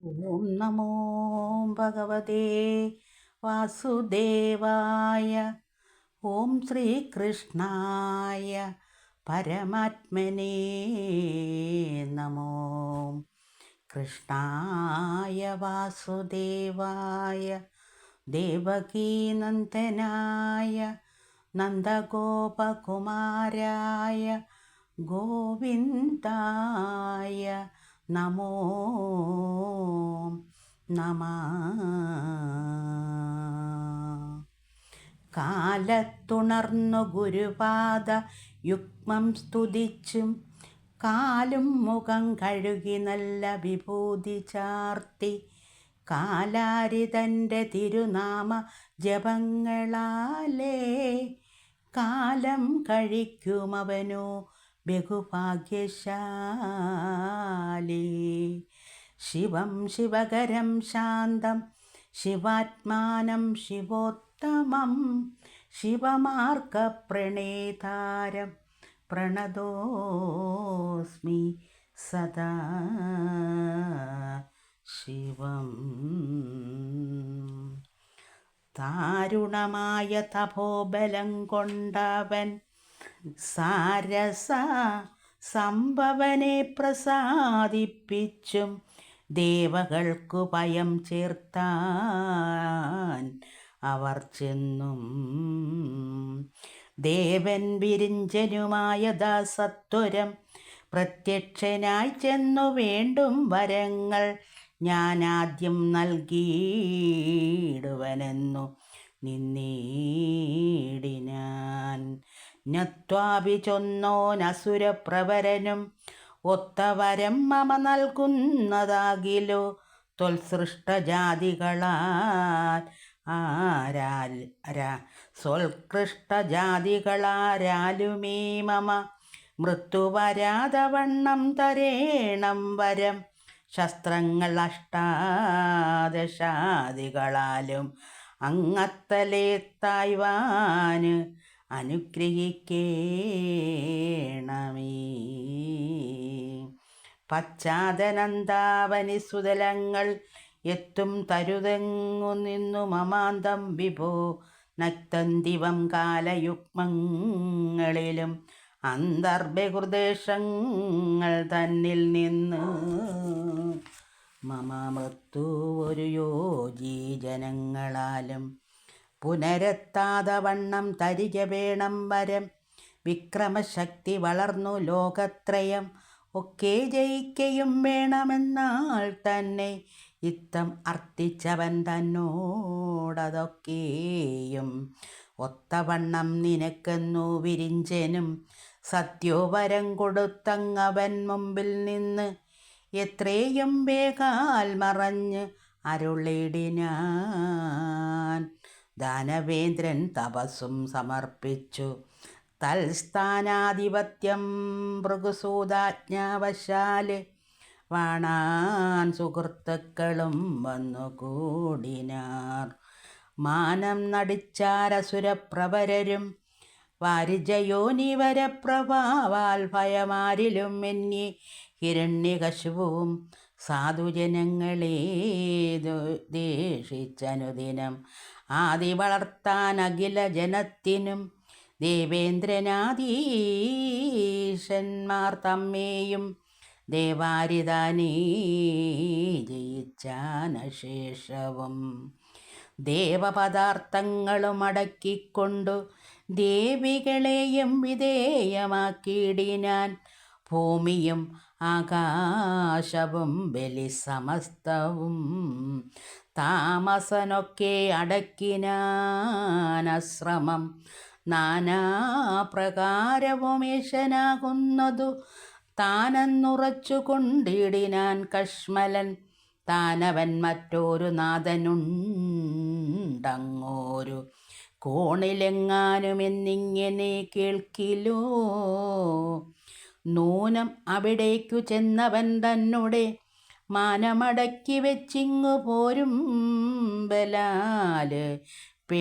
ഓം നമോ ഭഗവതേ വാസുദേവായ. ഓം ശ്രീകൃഷ്ണായ പരമാത്മനേ നമോ. കൃഷ്ണായ വാസുദേവായ ദേവകീനന്ദനായ നന്ദഗോപകുമാരായ ഗോവിന്ദായ നമോ നമഃ. കാലത്തുണർന്നു ഗുരുപാദ യുഗ്മം സ്തുതിച്ചും കാലും മുഖം കഴുകി നല്ല വിഭൂതി ചാർത്തി കാലാരിതൻ്റെ തിരുനാമ ജപങ്ങളാലേ കാലം കഴിക്കുമവനോ ബഹുഭാഗ്യശാലി. ശിവം ശിവകരം ശാന്തം ശിവാത്മാനം ശിവോത്തമം ശിവമാർഗപ്രണേതാരം പ്രണതോസ്മി സദാ ശിവം. ദാരുണമായ തപോബലം കൊണ്ടവൻ സാരസ സംഭവനെ പ്രസാദിപ്പിച്ചും ദേവകൾക്കു ഭയം ചേർത്താൻ അവർ ചെന്നും. ദേവൻ വിരിഞ്ചനുമായ ദാസത്വരം പ്രത്യക്ഷനായി ചെന്നു വേണ്ടും വരങ്ങൾ ഞാനാദ്യം നൽകിയിടുവനെന്നു നിന്നീടിനാൻ. നത്വാപി ചൊന്നോനസുരപ്രവരനും ഒത്തവരം മമ നൽകുന്നതാകിലോ തൊൽസൃഷ്ടജാതികളാൽ സ്വൽകൃഷ്ടജാതികളാരാലുമേ മമ മൃത്യുവരാതവണ്ണം തരേണം വരം. ശസ്ത്രങ്ങൾ അഷ്ടാദശാദികളാലും അങ്ങത്തലേ തായ്വാന് അനുഗ്രഹിക്കേണമേ. പശ്ചാദനന്ദാവനി സുതലങ്ങൾ എത്തും തരുതെങ്ങു നിന്നു മമാന്തം വിഭോ നക്തന്തിവം കാലയുഗ്മങ്ങളിലും അന്തർബഹുർദേശങ്ങൾ തന്നിൽ നിന്ന് മമ മൃത്യു ഒരു യോജി ജനങ്ങളാലും പുനരെത്താതെ വണ്ണം തരിക വേണം വരം. വിക്രമശക്തി വളർന്നു ലോകത്രയം ഒക്കെ ജയിക്കയും വേണമെന്നാൽ തന്നെ ഇത്തം അർത്ഥിച്ചവൻ തന്നോടതൊക്കെയും ഒത്തവണ്ണം നിനക്കെന്നു വിരിഞ്ചനും സത്യോവരം കൊടുത്തങ്ങവൻ മുമ്പിൽ നിന്ന് എത്രയും വേഗാൽ മറഞ്ഞ് അരുളിടിനാൻ. ദാനവേന്ദ്രൻ തപസ്സും സമർപ്പിച്ചു തൽസ്ഥാനാധിപത്യം ഭൃഗുസൂതാജ്ഞാവശാല് വാണാൻ സുഹൃത്തുക്കളും വന്നുകൂടിനാർ. മാനം നടിച്ചാരസുരപ്രവരരും വാരിജയോനിവരപ്രഭാവാൽ ഭയമാരിലും എന്നീ ഹിരണ്യകശുവും സാധുജനങ്ങളെ ദേഷിച്ചനുദിനം ആദി വളർത്താൻ അഖില ജനത്തിനും ദേവേന്ദ്രനാദീശന്മാർ തമ്മേയും ദേവാരിതാനീ ജയിച്ചാനശേഷവും ദേവപദാർത്ഥങ്ങളും അടക്കിക്കൊണ്ടു ദേവികളെയും വിധേയമാക്കിയിടിനാൻ. ഭൂമിയും ആകാശവും ബലി സമസ്തവും താമസനൊക്കെ അടക്കിനാനശ്രമം നാനാപ്രകാരവും ഈശനാകുന്നതു താനെന്നുറച്ചു കൊണ്ടിടിനാൻ കശ്മലൻ. താനവൻ മറ്റൊരു നാഥനുണ്ടങ്ങോരു കോണിലെങ്ങാനും എന്നിങ്ങനെ കേൾക്കിലോ. നൂനം അവിടേക്കു ചെന്നവൻ തന്നെ മാനമടക്കി വെച്ചിങ്ങു പോരും ബലാല്